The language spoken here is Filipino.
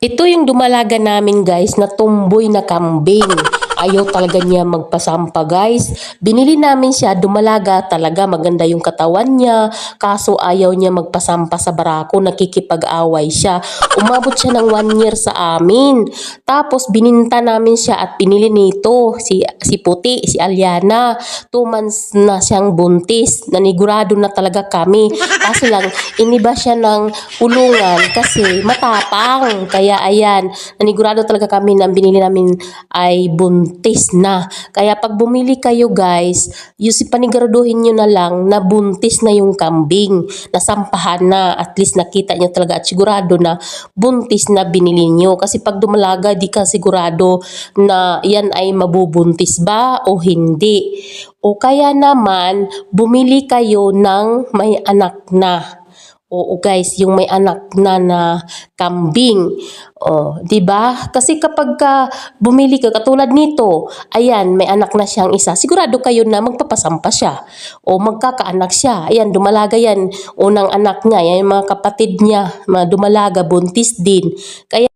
Ito yung dumalaga namin guys na tumboy na kambing. Ayaw talaga niya magpasampa guys. Binili namin siya, dumalaga talaga, maganda yung katawan niya. Kaso ayaw niya magpasampa sa barako, nakikipag-away siya. Umabot siya ng 1 year sa amin. Tapos bininta namin siya at pinili nito, si Puti, si Aliana. 2 months na siyang buntis. Nanigurado na talaga kami. Kaso lang, iniba siya ng kulungan kasi matapang. Kaya ayan, nanigurado talaga kami na binili namin ay buntis na. Kaya pag bumili kayo guys, paniguraduhin nyo na lang na buntis na yung kambing. Nasampahan na, at least nakita nyo talaga at sigurado na buntis na binili nyo. Kasi pag dumalaga, di ka sigurado na yan ay mabubuntis ba o hindi. O kaya naman, bumili kayo ng may anak na. Oo guys, yung may anak na kambing. Oh, 'di ba? Kasi kapag bumili ka katulad nito, ayan, may anak na siyang isa. Sigurado kayo na magpapasampa siya o magkakaanak siya. Ayan, dumalaga yan. Unang anak niya, yan yung mga kapatid niya, mga dumalaga, buntis din. Kaya